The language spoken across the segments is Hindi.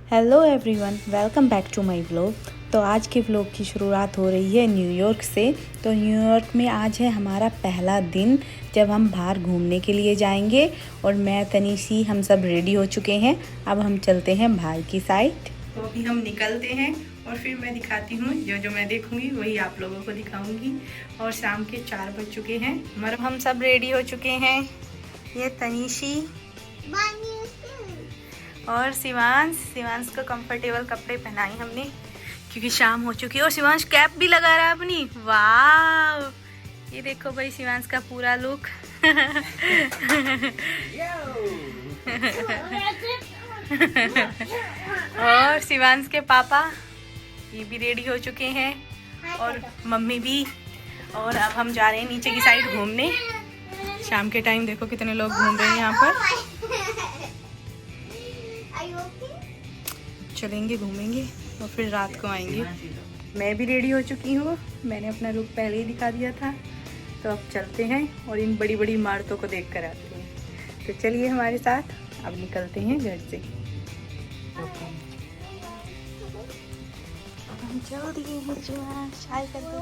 Hello everyone, welcome back to my vlog. तो आज के व्लॉग की शुरुआत हो रही है न्यूयॉर्क से। तो न्यूयॉर्क में आज है हमारा पहला दिन जब हम बाहर घूमने के लिए जाएंगे। और मैं तनीशी हम सब रेडी हो चुके हैं। अब हम चलते हैं बाहर की साइड। तो अभी हम निकलते हैं और फिर मैं दिखाती हूँ जो जो मैं देखूँगी वही आप लोगों को दिखाऊँगी। और शाम के 4 बज चुके हैं, मतलब हम सब रेडी हो चुके हैं। ये तनीशी और शिवांश को कंफर्टेबल कपड़े पहनाए हमने क्योंकि शाम हो चुकी है। और शिवांश कैप भी लगा रहा है अपनी। वाह, ये देखो भाई शिवांश का पूरा लुक। और शिवांश के पापा ये भी रेडी हो चुके हैं और मम्मी भी। और अब हम जा रहे हैं नीचे की साइड घूमने। शाम के टाइम देखो कितने लोग घूम रहे हैं यहाँ पर। चलेंगे, घूमेंगे और फिर रात को आएंगे। मैं भी रेडी हो चुकी हूँ, मैंने अपना लुक पहले ही दिखा दिया था। तो अब चलते हैं और इन बड़ी बड़ी इमारतों को देख कर आते हैं। तो चलिए हमारे साथ, अब निकलते हैं घर से। हम चल दिए हैं, चाय कर दो।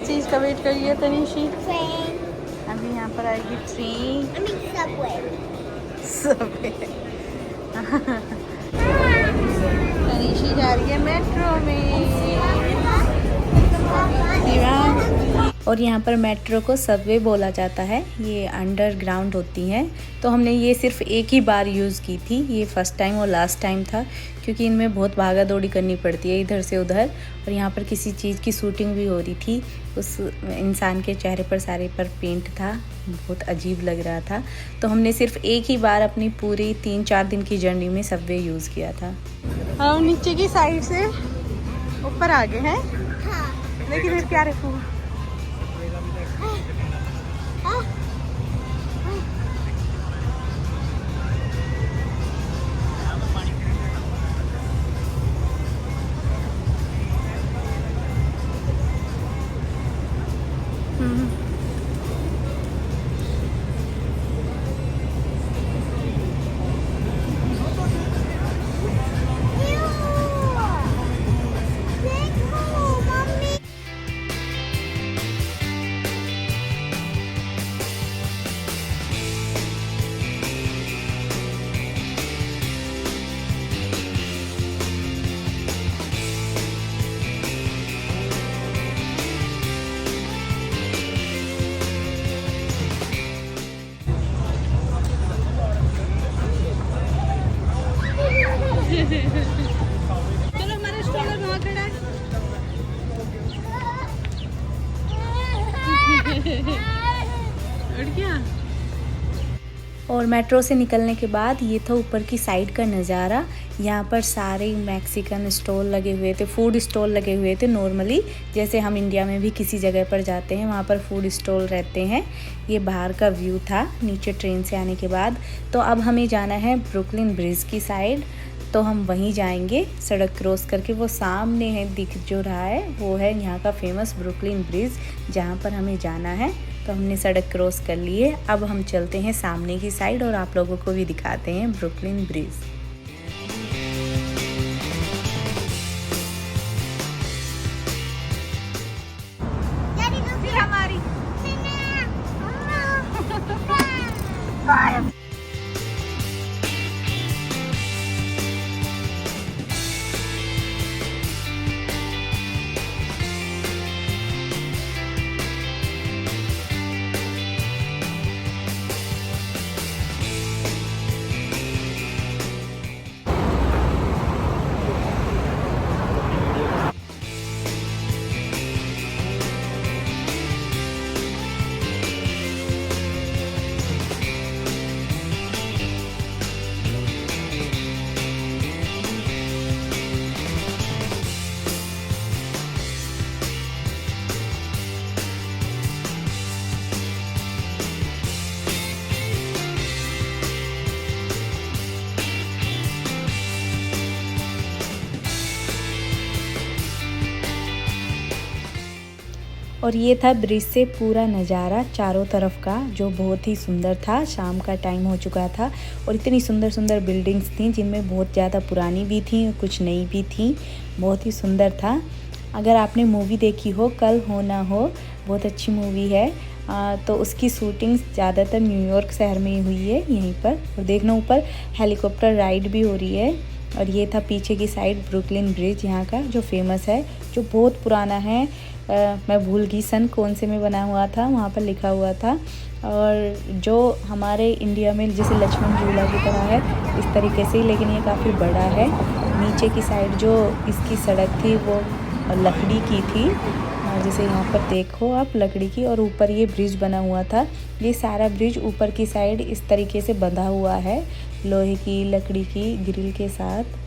चीज का वेट करिए तनीशी। अभी यहाँ पर आएगी ट्रेन। सबवे। तनीशी जा रही है मेट्रो में। और यहाँ पर मेट्रो को सबवे बोला जाता है। ये अंडरग्राउंड होती हैं। तो हमने ये सिर्फ एक ही बार यूज़ की थी, ये फर्स्ट टाइम और लास्ट टाइम था क्योंकि इनमें बहुत भागा दौड़ी करनी पड़ती है इधर से उधर। और यहाँ पर किसी चीज़ की शूटिंग भी हो रही थी। उस इंसान के चेहरे पर सारे पर पेंट था, बहुत अजीब लग रहा था। तो हमने सिर्फ एक ही बार अपनी पूरी 3-4 दिन की जर्नी में सबवे यूज़ किया था। हम नीचे की साइड से ऊपर आ गए हैं। लेकिन फिर क्या रखूँ। चलो हमारा स्ट्रोलर वहाँ खड़ा है। उड़ गया। और मेट्रो से निकलने के बाद ये था ऊपर की साइड का नज़ारा। यहाँ पर सारे मैक्सिकन स्टॉल लगे हुए थे, फूड स्टॉल लगे हुए थे। नॉर्मली जैसे हम इंडिया में भी किसी जगह पर जाते हैं वहाँ पर फूड स्टॉल रहते हैं। ये बाहर का व्यू था नीचे ट्रेन से आने के बाद। तो अब हमें जाना है ब्रुकलिन ब्रिज की साइड। तो हम वहीं जाएंगे सड़क क्रॉस करके। वो सामने है दिख जो रहा है वो है यहाँ का फेमस ब्रुकलिन ब्रिज जहाँ पर हमें जाना है। तो हमने सड़क क्रॉस कर ली है। अब हम चलते हैं सामने की साइड और आप लोगों को भी दिखाते हैं ब्रुकलिन ब्रिज। और ये था ब्रिज से पूरा नज़ारा चारों तरफ का, जो बहुत ही सुंदर था। शाम का टाइम हो चुका था और इतनी सुंदर सुंदर बिल्डिंग्स थी, जिनमें बहुत ज़्यादा पुरानी भी थी और कुछ नई भी थी। बहुत ही सुंदर था। अगर आपने मूवी देखी हो कल हो ना हो, बहुत अच्छी मूवी है, तो उसकी शूटिंग ज़्यादातर न्यूयॉर्क शहर में ही हुई है यहीं पर। और देखना ऊपर हेलीकॉप्टर राइड भी हो रही है। और ये था पीछे की साइड ब्रुकलिन ब्रिज यहाँ का, जो फेमस है, जो बहुत पुराना है। मैं भूल गई सन कौन से में बना हुआ था, वहाँ पर लिखा हुआ था। और जो हमारे इंडिया में जैसे लक्ष्मण झूला की तरह है इस तरीके से ही, लेकिन ये काफ़ी बड़ा है। नीचे की साइड जो इसकी सड़क थी वो लकड़ी की थी, जैसे यहाँ पर देखो आप, लकड़ी की। और ऊपर ये ब्रिज बना हुआ था। ये सारा ब्रिज ऊपर की साइड इस तरीके से बंधा हुआ है, लोहे की लकड़ी की ग्रिल के साथ।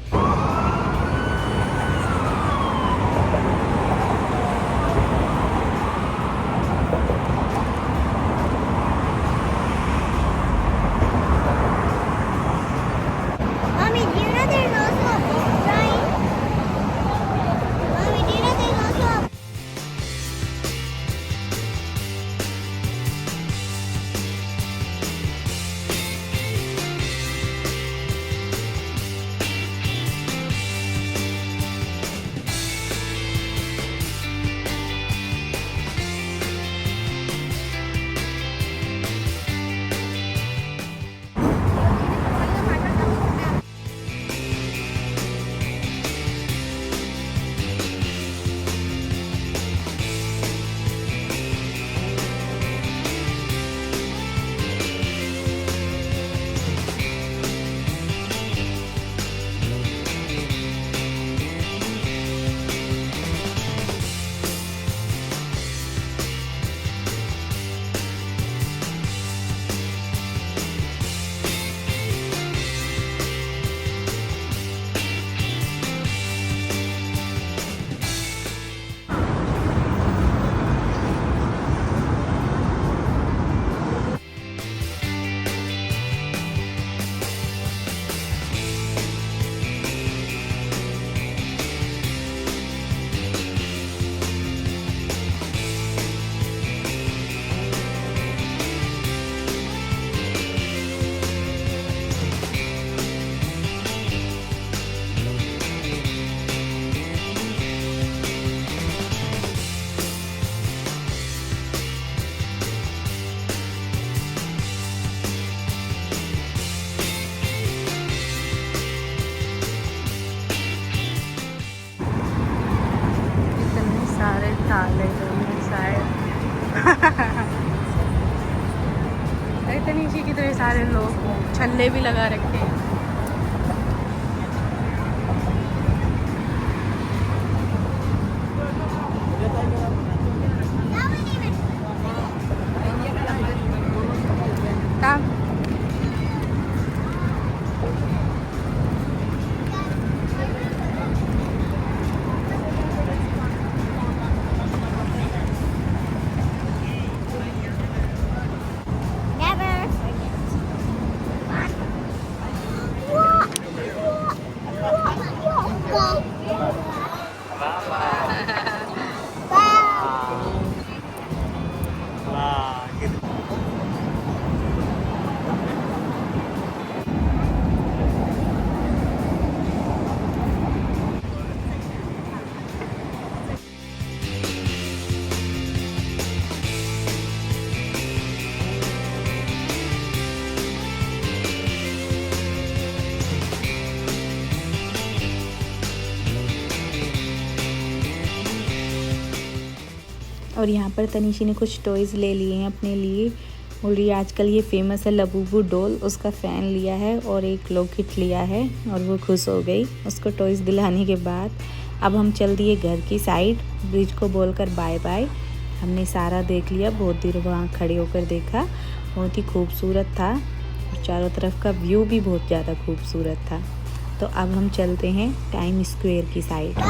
इतनी नीचे कितने सारे लोग छल्ले भी लगा रखे हैं। और यहाँ पर तनीशी ने कुछ टॉयज़ ले लिए हैं अपने लिए। बोल रही आजकल ये फेमस है लबूबू डॉल, उसका फ़ैन लिया है और एक लॉकेट लिया है और वो खुश हो गई उसको टॉयज़ दिलाने के बाद। अब हम चल दिए घर की साइड, ब्रिज को बोलकर बाय बाय। हमने सारा देख लिया, बहुत देर वहाँ खड़े होकर देखा, बहुत ही खूबसूरत था और चारों तरफ का व्यू भी बहुत ज़्यादा खूबसूरत था। तो अब हम चलते हैं टाइम स्क्वायर की साइड।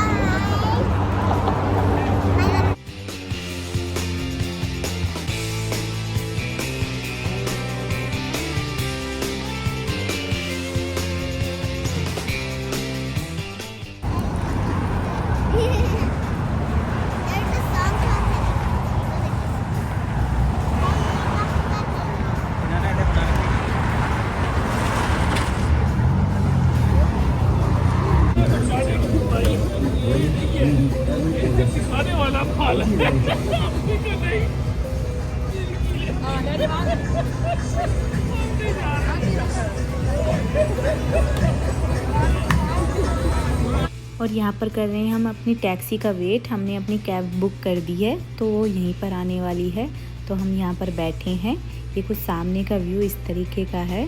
और यहाँ पर कर रहे हैं हम अपनी टैक्सी का वेट। हमने अपनी कैब बुक कर दी है तो वो यहीं पर आने वाली है, तो हम यहाँ पर बैठे हैं। ये कुछ सामने का व्यू इस तरीके का है।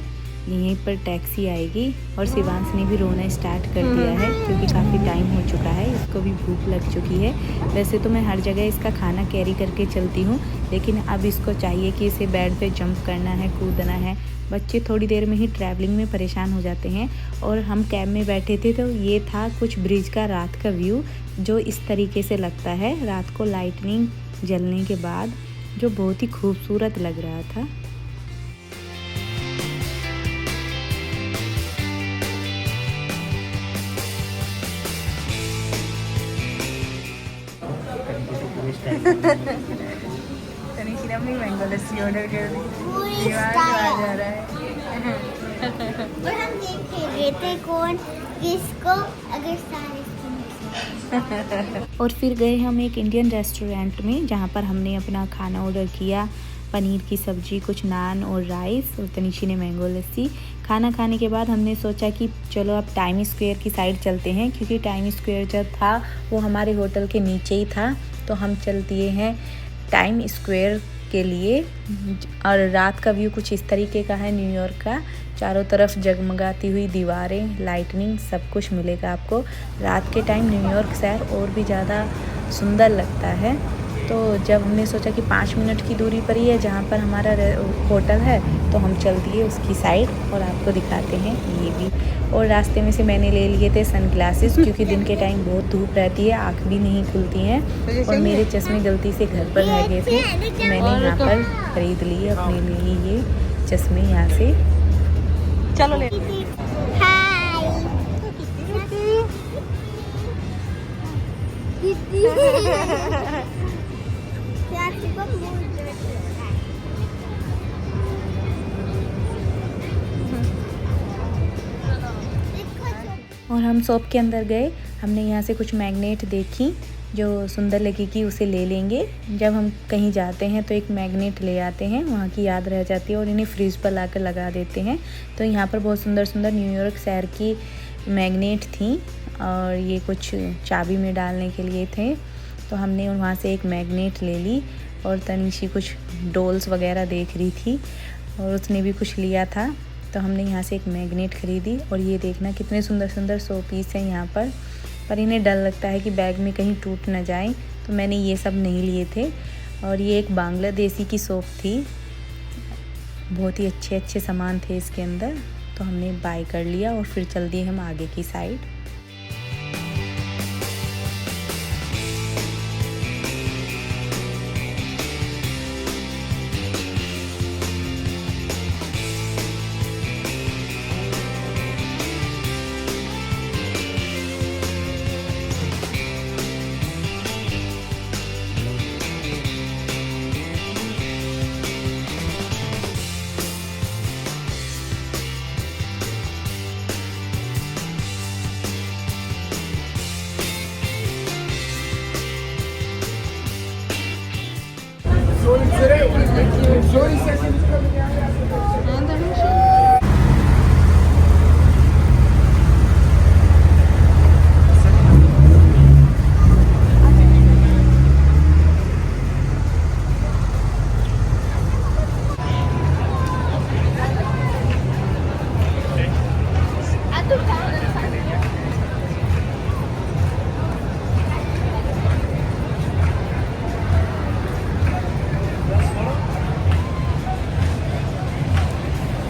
यहीं पर टैक्सी आएगी और शिवांश ने भी रोना स्टार्ट कर दिया है क्योंकि काफ़ी टाइम हो चुका है, इसको भी भूख लग चुकी है। वैसे तो मैं हर जगह इसका खाना कैरी करके चलती हूँ, लेकिन अब इसको चाहिए कि इसे बेड पे जंप करना है, कूदना है। बच्चे थोड़ी देर में ही ट्रैवलिंग में परेशान हो जाते हैं। और हम कैब में बैठे थे तो ये था कुछ ब्रिज का रात का व्यू, जो इस तरीके से लगता है रात को लाइटनिंग जलने के बाद, जो बहुत ही खूबसूरत लग रहा था। तनिषी ने अपनी मैंगो लस्सी ऑर्डर कर दी, आ जा रहा है। और हम देखेंगे थे कौन किसको अगर सारे और फिर गए हम एक इंडियन रेस्टोरेंट में, जहाँ पर हमने अपना खाना ऑर्डर किया। पनीर की सब्ज़ी, कुछ नान और राइस, और तनिषी ने मैंगो लस्सी। खाना खाने के बाद हमने सोचा कि चलो अब टाइम स्क्वायर की साइड चलते हैं, क्योंकि टाइम स्क्वायर जो था वो हमारे होटल के नीचे ही था। तो हम चल दिए हैं टाइम स्क्वायर के लिए। और रात का व्यू कुछ इस तरीके का है न्यूयॉर्क का। चारों तरफ जगमगाती हुई दीवारें, लाइटनिंग, सब कुछ मिलेगा आपको। रात के टाइम न्यूयॉर्क शहर और भी ज़्यादा सुंदर लगता है। तो जब हमने सोचा कि 5 मिनट की दूरी पर ही है जहाँ पर हमारा होटल है, तो हम चल दिए उसकी साइड और आपको दिखाते हैं ये भी। और रास्ते में से मैंने ले लिए थे सनग्लासेस, क्योंकि दिन के टाइम बहुत धूप रहती है, आँख भी नहीं खुलती हैं। और मेरे चश्मे गलती से घर पर रह गए थे, तो मैंने यहाँ पर ख़रीद लिए अपने लिए ये चश्मे यहाँ से। चलो ले। और हम शॉप के अंदर गए। हमने यहाँ से कुछ मैग्नेट देखी जो सुंदर लगेगी, उसे ले लेंगे। जब हम कहीं जाते हैं तो एक मैग्नेट ले आते हैं, वहाँ की याद रह जाती है और इन्हें फ्रिज पर ला कर लगा देते हैं। तो यहाँ पर बहुत सुंदर सुंदर न्यूयॉर्क शहर की मैग्नेट थी, और ये कुछ चाबी में डालने के लिए थे। तो हमने वहाँ से एक मैग्नेट ले ली। और तनिषी कुछ डॉल्स वगैरह देख रही थी और उसने भी कुछ लिया था, तो हमने यहाँ से एक मैग्नेट ख़रीदी। और ये देखना कितने सुंदर सुंदर शो पीस हैं यहाँ पर इन्हें डर लगता है कि बैग में कहीं टूट ना जाए, तो मैंने ये सब नहीं लिए थे। और ये एक बांग्लादेशी की शॉप थी, बहुत ही अच्छे अच्छे सामान थे इसके अंदर, तो हमने बाय कर लिया और फिर चल दिए हम आगे की साइड।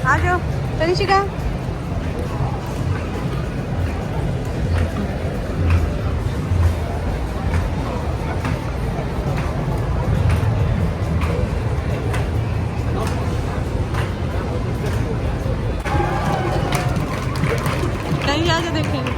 आ जाओ तनिषिका। कहीं आ जाओ देखेंगे।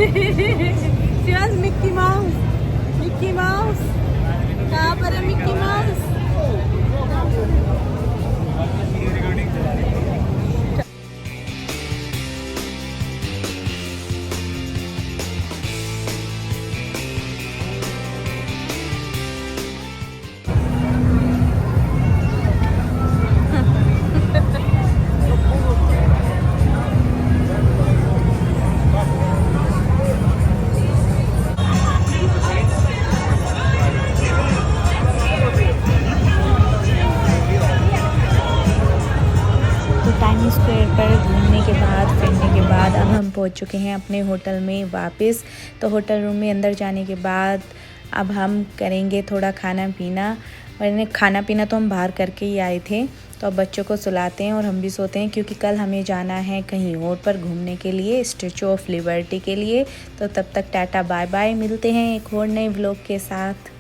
Shivansh Mickey mouse, Mickey mouse कहाँ पर है मिक्की माउस? टाइम स्क्वायर पर घूमने के बाद फिरने के बाद अब हम पहुंच चुके हैं अपने होटल में वापस। तो होटल रूम में अंदर जाने के बाद अब हम करेंगे थोड़ा खाना पीना। वरना खाना पीना तो हम बाहर करके ही आए थे। तो अब बच्चों को सुलाते हैं और हम भी सोते हैं, क्योंकि कल हमें जाना है कहीं और पर घूमने के लिए, स्टैचू ऑफ लिबर्टी के लिए। तो तब तक टाटा बाय बाय, मिलते हैं एक और नए व्लॉग के साथ।